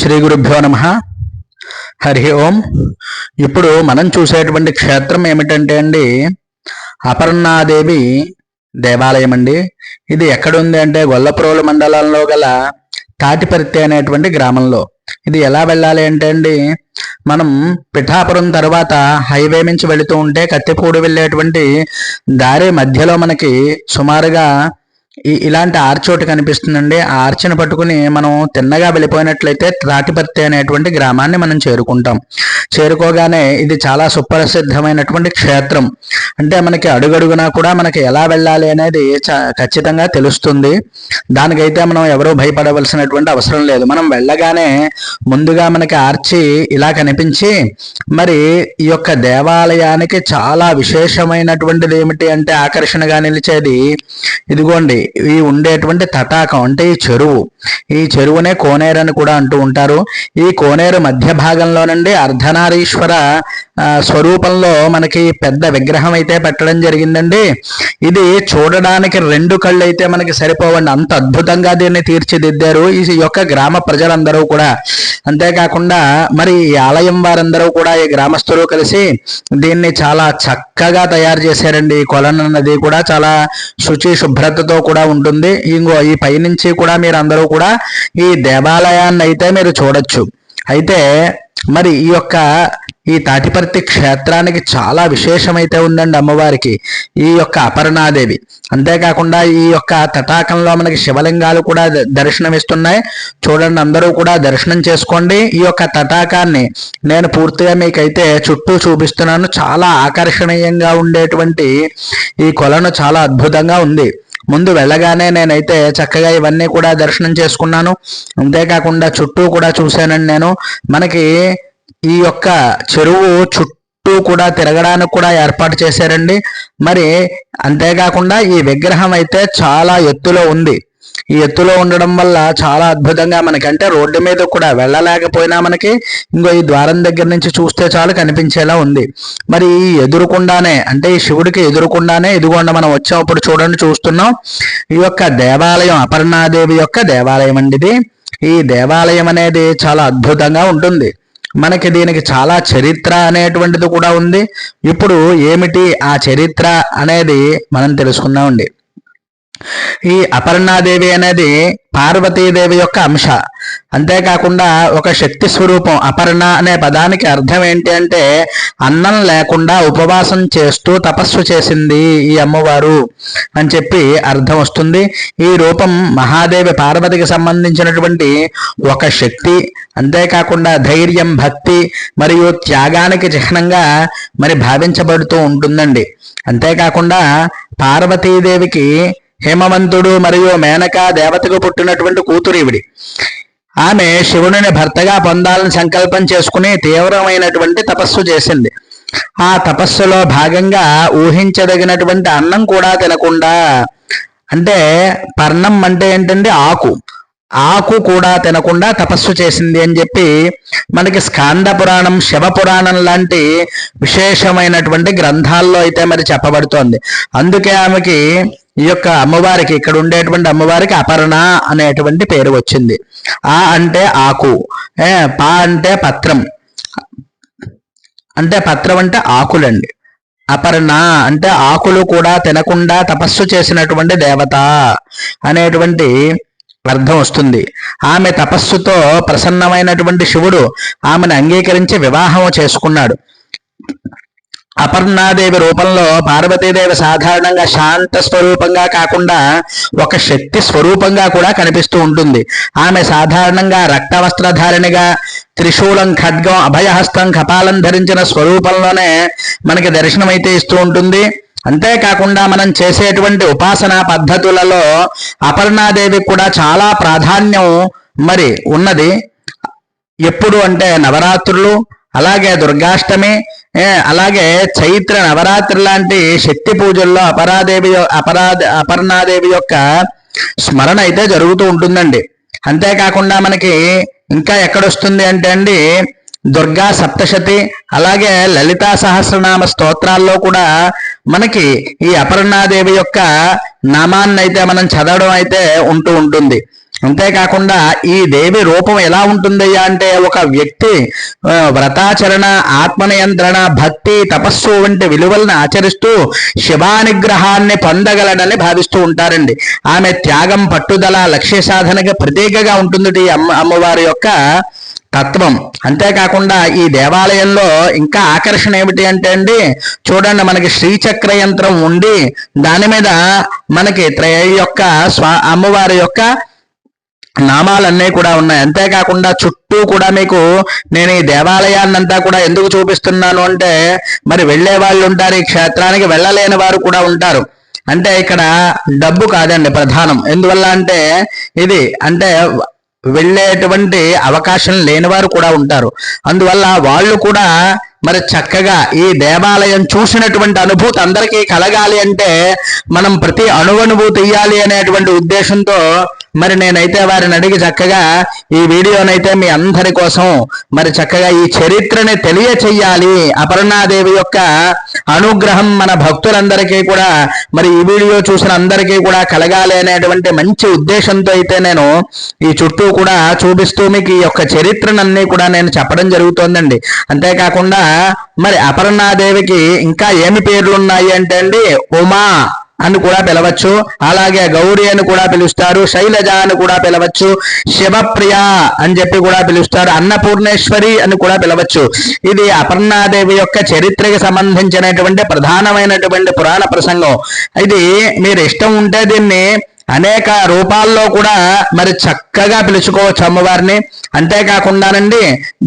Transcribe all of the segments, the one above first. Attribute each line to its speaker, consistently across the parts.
Speaker 1: శ్రీ గురుభ్యో నమః. హరి ఓం. ఇప్పుడు మనం చూసేటువంటి క్షేత్రం ఏమిటంటే అండి, అపర్ణాదేవి దేవాలయం అండి. ఇది ఎక్కడుంది అంటే గొల్లప్రోలు మండలంలో గల తాటిపర్తి అనేటువంటి గ్రామంలో. ఇది ఎలా వెళ్ళాలి అంటే అండి, మనం పిఠాపురం తర్వాత హైవే నుంచి వెళుతూ ఉంటే కత్తిపూడి వెళ్ళేటువంటి దారి మధ్యలో మనకి సుమారుగా ఇలాంటి ఆర్చ్ ఒకటి కనిపిస్తుందండి. ఆ ఆర్చిని పట్టుకుని మనం తిన్నగా వెళ్ళిపోయినట్లయితే తాటిపర్తి అనేటువంటి గ్రామాన్ని మనం చేరుకుంటాం. చేరుకోగానే ఇది చాలా సుప్రసిద్ధమైనటువంటి క్షేత్రం. అంటే మనకి అడుగడుగునా కూడా మనకి ఎలా వెళ్ళాలి అనేది ఖచ్చితంగా తెలుస్తుంది. దానికైతే మనం ఎవరూ భయపడవలసినటువంటి అవసరం లేదు. మనం వెళ్ళగానే ముందుగా మనకి ఆర్చి ఇలా కనిపించి, మరి ఈ యొక్క దేవాలయానికి చాలా విశేషమైనటువంటిది ఏమిటి అంటే ఆకర్షణగా నిలిచేది ఇదిగోండి, ఈ ఉండేటువంటి తటాకం అంటే ఈ చెరువు. ఈ చెరువునే కోనేరు అని కూడా అంటూ ఉంటారు. ఈ కోనేరు మధ్య భాగంలోనండి అర్ధనారీశ్వర స్వరూపంలో మనకి పెద్ద విగ్రహం అయితే పెట్టడం జరిగిందండి. ఇది చూడడానికి 2 కళ్ళు అయితే మనకి సరిపోవండి, అంత అద్భుతంగా దీన్ని తీర్చిదిద్దారు ఈ యొక్క గ్రామ ప్రజలందరూ కూడా. అంతేకాకుండా మరి ఈ ఆలయం వారందరూ కూడా, ఈ గ్రామస్తులు కలిసి దీన్ని చాలా చక్కగా తయారు చేశారండి. ఈ కొలను నది కూడా చాలా శుచి శుభ్రతతో కూడా ఉంటుంది. ఇంకో ఈ పైనుంచి కూడా మీరు అందరూ కూడా ఈ దేవాలయాన్ని అయితే మీరు చూడొచ్చు. అయితే మరి ఈ తాటిపర్తి క్షేత్రానికి చాలా విశేషమైతే ఉందండి అమ్మవారికి, ఈ యొక్క అపర్ణాదేవి. అంతేకాకుండా ఈ యొక్క తటాకంలో మనకి శివలింగాలు కూడా దర్శనమిస్తున్నాయి. చూడండి, అందరూ కూడా దర్శనం చేసుకోండి. ఈ యొక్క తటాకాన్ని నేను పూర్తిగా మీకైతే చుట్టూ చూపిస్తున్నాను. చాలా ఆకర్షణీయంగా ఉండేటువంటి ఈ కొలను చాలా అద్భుతంగా ఉంది. ముందు వెళ్ళగానే నేనైతే చక్కగా ఇవన్నీ కూడా దర్శనం చేసుకున్నాను. అంతేకాకుండా చుట్టూ కూడా చూశానండి నేను. మనకి ఈ యొక్క చెరువు చుట్టూ కూడా తిరగడానికి కూడా ఏర్పాటు చేశారండి. మరి అంతేకాకుండా ఈ విగ్రహం అయితే చాలా ఎత్తులో ఉంది. ఈ ఎత్తులో ఉండడం వల్ల చాలా అద్భుతంగా మనకి, అంటే రోడ్డు మీద కూడా వెళ్ళలేకపోయినా మనకి ఇంకో ఈ ద్వారం దగ్గర నుంచి చూస్తే చాలు కనిపించేలా ఉంది. మరి ఈ ఎదురుకుండానే, అంటే ఈ శివుడికి ఎదురుకుండానే ఇదిగోండి మనం వచ్చామప్పుడు చూడండి, చూస్తున్నాం ఈ యొక్క దేవాలయం, అపర్ణాదేవి యొక్క దేవాలయం అండి ఇది. ఈ దేవాలయం అనేది చాలా అద్భుతంగా ఉంటుంది. మనకి దీనికి చాలా చరిత్ర అనేటువంటిది కూడా ఉంది. ఇప్పుడు ఏమిటి ఆ చరిత్ర అనేది మనం తెలుసుకుందామండి. ఈ అపర్ణాదేవి అనేది పార్వతీదేవి యొక్క అంశ. అంతేకాకుండా ఒక శక్తి స్వరూపం. అపర్ణ అనే పదానికి అర్థం ఏంటి అంటే అన్నం లేకుండా ఉపవాసం చేస్తూ తపస్సు చేసింది ఈ అమ్మవారు అని చెప్పి అర్థం వస్తుంది. ఈ రూపం మహాదేవి పార్వతికి సంబంధించినటువంటి ఒక శక్తి. అంతేకాకుండా ధైర్యం, భక్తి మరియు త్యాగానికి చిహ్నంగా మరి భావించబడుతూ ఉంటుందండి. అంతేకాకుండా పార్వతీదేవికి హేమవంతుడు మరియు మేనక దేవతకు పుట్టినటువంటి కూతురు ఈవిడి. ఆమె శివుడిని భర్తగా పొందాలని సంకల్పం చేసుకుని తీవ్రమైనటువంటి తపస్సు చేసింది. ఆ తపస్సులో భాగంగా ఊహించదగినటువంటి అన్నం కూడా తినకుండా, అంటే పర్ణం అంటే ఏంటంటే ఆకు కూడా తినకుండా తపస్సు చేసింది అని చెప్పి మనకి స్కాంద పురాణం, శివ పురాణం లాంటి విశేషమైనటువంటి గ్రంథాల్లో అయితే మరి చెప్పబడుతోంది. అందుకే ఆమెకి ఈ యొక్క అమ్మవారికి, ఇక్కడ ఉండేటువంటి అమ్మవారికి అపర్ణ అనేటువంటి పేరు వచ్చింది. ఆ అంటే ఆకు, పా అంటే పత్రం, అంటే పత్రం అంటే ఆకులండి. అపర్ణ అంటే ఆకులు కూడా తినకుండా తపస్సు చేసినటువంటి దేవత అనేటువంటి అర్థం వస్తుంది. ఆమె తపస్సుతో ప్రసన్నమైనటువంటి శివుడు ఆమెను అంగీకరించి వివాహం చేసుకున్నాడు. అపర్ణాదేవి రూపంలో పార్వతీదేవి సాధారణంగా శాంత స్వరూపంగా కాకుండా ఒక శక్తి స్వరూపంగా కూడా కనిపిస్తూ ఉంటుంది. ఆమె సాధారణంగా రక్తవస్త్రధారిణిగా త్రిశూలం, ఖడ్గం, అభయహస్తం, కపాలం ధరించిన స్వరూపంలోనే మనకి దర్శనమైతే ఇస్తూ ఉంటుంది. అంతేకాకుండా మనం చేసేటువంటి ఉపాసనా పద్ధతులలో అపర్ణాదేవి కూడా చాలా ప్రాధాన్యం మరి ఉన్నది. ఎప్పుడు అంటే నవరాత్రులు, అలాగే దుర్గాష్టమి, అలాగే చైత్ర నవరాత్రి లాంటి శక్తి పూజల్లో అపర్ణాదేవి యొక్క స్మరణ అయితే జరుగుతూ ఉంటుందండి. అంతేకాకుండా మనకి ఇంకా ఎక్కడొస్తుంది అంటే అండి దుర్గా సప్తశతి, అలాగే లలితా సహస్రనామ స్తోత్రాల్లో కూడా మనకి ఈ అపర్ణాదేవి యొక్క నామాన్ని అయితే మనం చదవడం అయితే ఉంటుంది. అంతేకాకుండా ఈ దేవి రూపం ఎలా ఉంటుందయ్యా అంటే ఒక వ్యక్తి వ్రతాచరణ, ఆత్మనియంత్రణ, భక్తి, తపస్సు వంటి విలువలను ఆచరిస్తూ శివానుగ్రహాన్ని పొందగలడని భావిస్తూ ఉంటారండి. ఆమె త్యాగం, పట్టుదల, లక్ష్య సాధనకి ప్రతీకగా ఉంటుంది అమ్మవారి యొక్క తత్వం. అంతేకాకుండా ఈ దేవాలయంలో ఇంకా ఆకర్షణ ఏమిటి అంటే అండి, చూడండి, మనకి శ్రీచక్ర యంత్రం ఉండి దాని మీద మనకి యొక్క అమ్మవారి యొక్క నామాలన్నీ కూడా ఉన్నాయి. అంతేకాకుండా చుట్టూ కూడా మీకు నేను ఈ దేవాలయాన్ని అంతా కూడా ఎందుకు చూపిస్తున్నాను అంటే, మరి వెళ్ళే వాళ్ళు ఉంటారు, ఈ క్షేత్రానికి వెళ్ళలేని వారు కూడా ఉంటారు. అంటే ఇక్కడ డబ్బు కాదండి ప్రధానం. ఎందువల్ల అంటే ఇది అంటే వెళ్ళేటువంటి అవకాశం లేనివారు కూడా ఉంటారు. అందువల్ల వాళ్ళు కూడా మరి చక్కగా ఈ దేవాలయం చూసినటువంటి అనుభూతి అందరికీ కలగాలి అంటే మనం ప్రతి అణువణువు తీయాలి అనేటువంటి ఉద్దేశంతో మరి నేనైతే వారిని అడిగి చక్కగా ఈ వీడియోనైతే మీ అందరి కోసం మరి చక్కగా ఈ చరిత్రని తెలియచెయ్యాలి, అపర్ణాదేవి యొక్క అనుగ్రహం మన భక్తులందరికీ కూడా మరి ఈ వీడియో చూసిన అందరికీ కూడా కలగాలి అనేటువంటి మంచి ఉద్దేశంతో అయితే నేను ఈ చుట్టూ కూడా చూపిస్తూ మీకు ఈ యొక్క చరిత్రనన్నీ కూడా నేను చెప్పడం జరుగుతోందండి. అంతేకాకుండా మరి అపర్ణాదేవికి ఇంకా ఏమి పేర్లు ఉన్నాయి అంటే అండి, ఉమా అని కూడా పిలవచ్చు, అలాగే గౌరీ అని కూడా పిలుస్తారు, శైలజ అని కూడా పిలవచ్చు, శివప్రియ అని చెప్పి కూడా పిలుస్తారు, అన్నపూర్ణేశ్వరి అని కూడా పిలవచ్చు. ఇది అపర్ణాదేవి యొక్క చరిత్రకి సంబంధించినటువంటి ప్రధానమైనటువంటి పురాణ ప్రసంగం. ఇది మీరు ఇష్టం ఉంటే దీన్ని అనేక రూపాల్లో కూడా మరి చక్కగా పిలుచుకోవచ్చు అమ్మవారిని. అంతేకాకుండానండి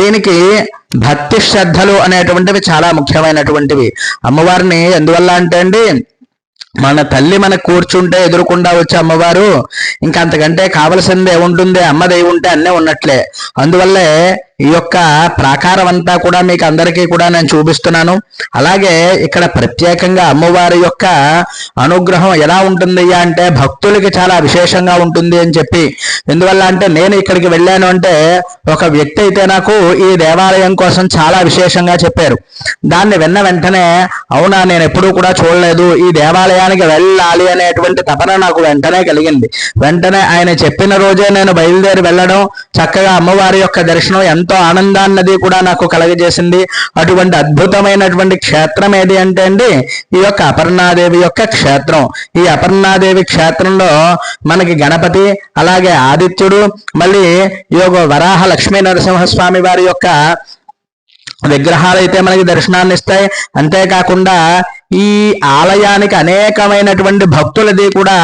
Speaker 1: దీనికి భక్తి శ్రద్ధలు అనేటువంటివి చాలా ముఖ్యమైనటువంటివి. అమ్మవారిని ఎందువల్ల అంటే అండి, మన తల్లి మనకు కూర్చుంటే ఎదురుకుండా వచ్చే అమ్మవారు ఇంకా అంతకంటే కావలసింది ఏముంటుంది, అమ్మదై ఉంటే అన్నీ ఉన్నట్లే. అందువల్లే ఈ యొక్క ప్రాకారం అంతా కూడా మీకు అందరికీ కూడా నేను చూపిస్తున్నాను. అలాగే ఇక్కడ ప్రత్యేకంగా అమ్మవారి యొక్క అనుగ్రహం ఎలా ఉంటుంది అంటే భక్తులకి చాలా విశేషంగా ఉంటుంది అని చెప్పి. ఎందువల్ల అంటే నేను ఇక్కడికి వెళ్ళాను అంటే ఒక వ్యక్తి అయితే నాకు ఈ దేవాలయం కోసం చాలా విశేషంగా చెప్పారు. దాన్ని విన్న వెంటనే అవునా, నేను ఎప్పుడూ కూడా చూడలేదు, ఈ దేవాలయానికి వెళ్ళాలి అనేటువంటి తపన నాకు వెంటనే కలిగింది. వెంటనే ఆయన చెప్పిన రోజే నేను బయలుదేరి వెళ్ళడం, చక్కగా అమ్మవారి యొక్క దర్శనం ఎంతో ఆనందాన్నది కూడా నాకు కలగజేసింది. అటువంటి అద్భుతమైనటువంటి క్షేత్రం ఏది అంటే అండి ఈ యొక్క అపర్ణాదేవి యొక్క క్షేత్రం. ఈ అపర్ణాదేవి క్షేత్రంలో మనకి గణపతి, అలాగే ఆదిత్యుడు, మళ్ళీ యోగ వరాహ లక్ష్మీ నరసింహస్వామి వారి యొక్క విగ్రహాలు అయితే మనకి దర్శనాన్ని ఇస్తాయి. అంతేకాకుండా ఈ ఆలయానికి అనేకమైనటువంటి భక్తులది కూడా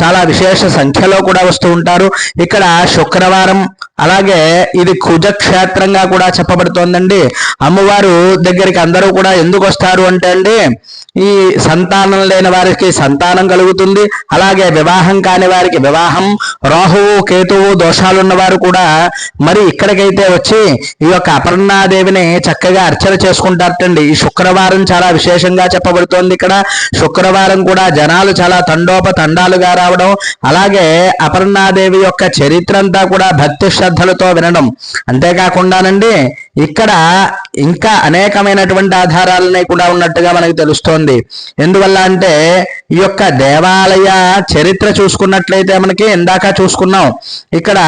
Speaker 1: చాలా విశేష సంఖ్యలో కూడా వస్తూ ఉంటారు. ఇక్కడ శుక్రవారం, అలాగే ఇది కుజక్షేత్రంగా కూడా చెప్పబడుతోందండి. అమ్మవారు దగ్గరికి అందరూ కూడా ఎందుకు వస్తారు అంటే అండి, ఈ సంతానం లేని వారికి సంతానం కలుగుతుంది, అలాగే వివాహం కాని వారికి వివాహం, రాహువు కేతువు దోషాలున్న వారు కూడా మరి ఇక్కడికైతే వచ్చి ఈ యొక్క అపర్ణాదేవిని చక్కగా అర్చన చేసుకుంటారటండి. ఈ శుక్రవారం చాలా విశేషంగా చెప్పబడుతోంది. ఇక్కడ శుక్రవారం కూడా జనాలు చాలా తండోపతండాలుగా రావడం, అలాగే అపర్ణాదేవి యొక్క చరిత్ర అంతా కూడా భక్తి శ్రద్ధలతో వినడం. అంతేకాకుండానండి ఇక్కడ ఇంకా అనేకమైనటువంటి ఆధారాలని కూడా ఉన్నట్టుగా మనకు తెలుస్తోంది. ఎందువల్ల అంటే ఈ యొక్క దేవాలయ చరిత్ర చూసుకున్నట్లయితే మనకి ఇందాక చూసుకున్నాం, ఇక్కడ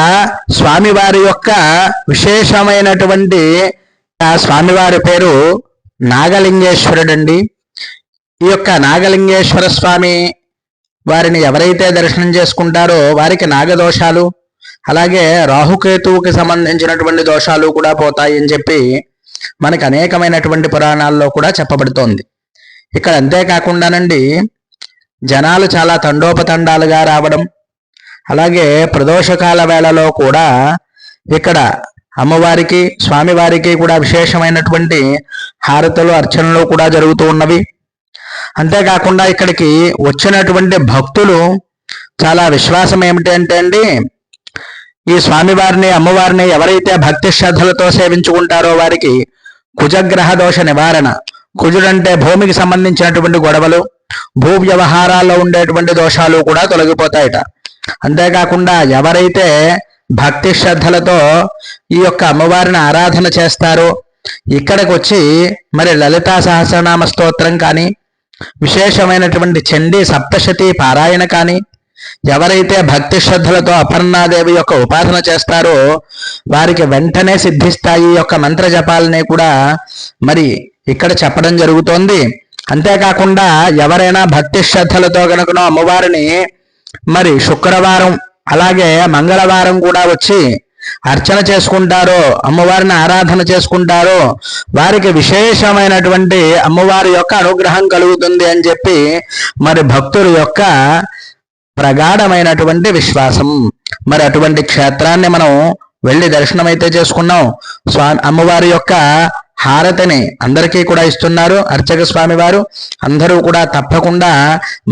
Speaker 1: స్వామివారి యొక్క విశేషమైనటువంటి స్వామివారి పేరు నాగలింగేశ్వరుడు అండి. ఈ యొక్క నాగలింగేశ్వర స్వామి వారిని ఎవరైతే దర్శనం చేసుకుంటారో వారికి నాగదోషాలు, అలాగే రాహుకేతువుకి సంబంధించినటువంటి దోషాలు కూడా పోతాయి అని చెప్పి మనకి అనేకమైనటువంటి పురాణాల్లో కూడా చెప్పబడుతోంది. ఇక్కడ అంతేకాకుండానండి జనాలు చాలా తండోపతండాలుగా రావడం, అలాగే ప్రదోషకాల వేళలో కూడా ఇక్కడ అమ్మవారికి స్వామివారికి కూడా విశేషమైనటువంటి హారతులు అర్చనలు కూడా జరుగుతూ ఉన్నవి. అంతేకాకుండా ఇక్కడికి వచ్చినటువంటి భక్తులు చాలా విశ్వాసం ఏమిటి అంటే అండి, ఈ స్వామివారిని అమ్మవారిని ఎవరైతే భక్తి శ్రద్ధలతో సేవించుకుంటారో వారికి కుజగ్రహ దోష నివారణ, కుజుడంటే భూమికి సంబంధించినటువంటి గొడవలు, భూ వ్యవహారాల్లో ఉండేటువంటి దోషాలు కూడా తొలగిపోతాయట. అంతేకాకుండా ఎవరైతే భక్తి శ్రద్ధలతో ఈ యొక్క అమ్మవారిని ఆరాధన చేస్తారో ఇక్కడికి వచ్చి మరి లలితా సహస్రనామ స్తోత్రం కానీ, విశేషమైనటువంటి చండీ సప్తశతి పారాయణ కానీ, ఎవరైతే భక్తి శ్రద్ధలతో అపర్ణాదేవి యొక్క ఉపాసన చేస్తారో వారికి వెంటనే సిద్ధిస్తాయి యొక్క మంత్ర జపాలని కూడా మరి ఇక్కడ చెప్పడం జరుగుతోంది. అంతేకాకుండా ఎవరైనా భక్తి శ్రద్ధలతో కనుక అమ్మవారిని మరి శుక్రవారం అలాగే మంగళవారం కూడా వచ్చి అర్చన చేసుకుంటారో, అమ్మవారిని ఆరాధన చేసుకుంటారో వారికి విశేషమైనటువంటి అమ్మవారి యొక్క అనుగ్రహం కలుగుతుంది అని చెప్పి మరి భక్తుల యొక్క ప్రగాఢమైనటువంటి విశ్వాసం. మరి అటువంటి క్షేత్రాన్ని మనం వెళ్ళి దర్శనం అయితే చేసుకున్నాం. అమ్మవారి యొక్క హారతిని అందరికీ కూడా ఇస్తున్నారు అర్చక స్వామి వారు. అందరూ కూడా తప్పకుండా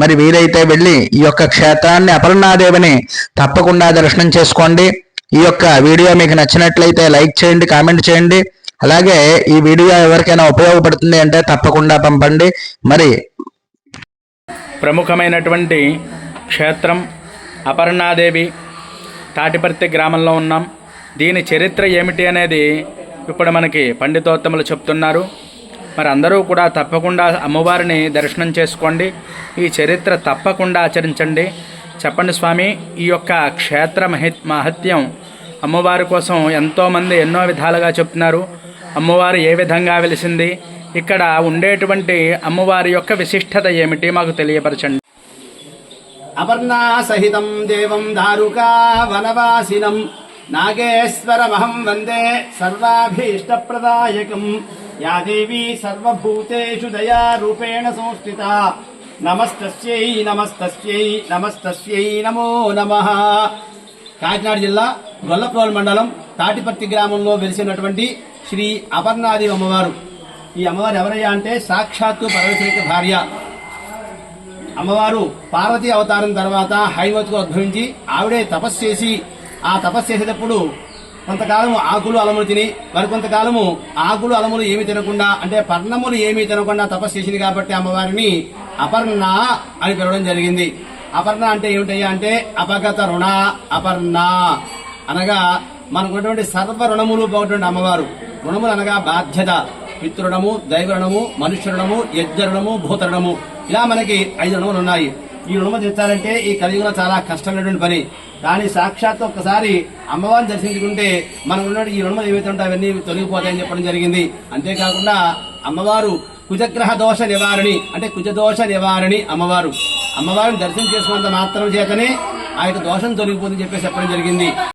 Speaker 1: మరి వీలైతే వెళ్ళి ఈ యొక్క క్షేత్రాన్ని అపర్ణాదేవిని తప్పకుండా దర్శనం చేసుకోండి. ఈ యొక్క వీడియో మీకు నచ్చినట్లయితే లైక్ చేయండి, కామెంట్ చేయండి. అలాగే ఈ వీడియో ఎవరికైనా ఉపయోగపడుతుంది అంటే తప్పకుండా పంపండి. మరి
Speaker 2: ప్రముఖమైనటువంటి క్షేత్రం అపర్ణాదేవి తాటిపర్తి గ్రామంలో ఉన్నాం. దీని చరిత్ర ఏమిటి అనేది ఇప్పుడు మనకి పండితోత్తములు చెప్తున్నారు. మరి అందరూ కూడా తప్పకుండా అమ్మవారిని దర్శనం చేసుకోండి, ఈ చరిత్ర తప్పకుండా ఆచరించండి. చెప్పండి స్వామి, ఈ యొక్క క్షేత్ర మహత్యం అమ్మవారి కోసం ఎంతోమంది ఎన్నో విధాలుగా చెప్తున్నారు. అమ్మవారు ఏ విధంగా వెలిసింది, ఇక్కడ ఉండేటువంటి అమ్మవారి యొక్క విశిష్టత ఏమిటి మాకు తెలియపరచండి.
Speaker 3: అపర్ణా సహితం దేవం దారుకా వనవాసినం నాగేశ్వరమహం వందే సర్వాభీష్టప్రదాయకం. యా దేవీ సర్వభూతేషు దయా రూపేణ సంస్థిత. నమస్తస్యై నమస్తస్యై నమస్తస్యై నమో నమః. కాకినాడ జిల్లా గొల్లప్రోలు మండలం తాటిపర్తి గ్రామంలో వెలిసినటువంటి శ్రీ అపర్ణాదేవి అమ్మవారు. ఈ అమ్మవారు ఎవరయ్యా అంటే సాక్షాత్తు పరమేశ్వరుని భార్య. అమ్మవారు పార్వతీ అవతారం తర్వాత హైమతిగా ఉద్భవించి ఆవిడే తపస్సు చేసి ఆ తపస్సు చేసేటప్పుడు కొంతకాలము ఆకులు అలములు తిని మరికొంతకాలము ఆకులు అలములు ఏమి తినకుండా అంటే పర్ణములు ఏమీ తినకుండా తపస్సు చేసింది కాబట్టి అమ్మవారిని అపర్ణ అని పిలవడం జరిగింది. అపర్ణ అంటే ఏమిటయ్యా అంటే అపగత రుణ అపర్ణ అనగా మనకున్నటువంటి సర్వ రుణములు పోటువంటి అమ్మవారు. రుణములు అనగా బాధ్యత, పితృణము, దైవ రుణము, మనుష్య రుణము, యజ్ఞ రుణము, భూత రుణము, ఇలా మనకి 5 రుణములు ఉన్నాయి. ఈ రుణము తెచ్చాలంటే ఈ కలియుగంలో చాలా కష్టమైనటువంటి పని. కానీ సాక్షాత్ ఒక్కసారి అమ్మవారిని దర్శించుకుంటే మనకు ఉన్న ఈ రుణములు ఏవైతే ఉంటాయో అవన్నీ తొలగిపోతాయని చెప్పడం జరిగింది. అంతేకాకుండా అమ్మవారు కుజగ్రహ దోష నివారణి అంటే కుజదోష నివారణి అమ్మవారు. అమ్మవారిని దర్శనం చేసుకున్నంత మాత్రం చేతనే ఆ యొక్క దోషం తొలగిపోతుందని చెప్పేసి చెప్పడం జరిగింది.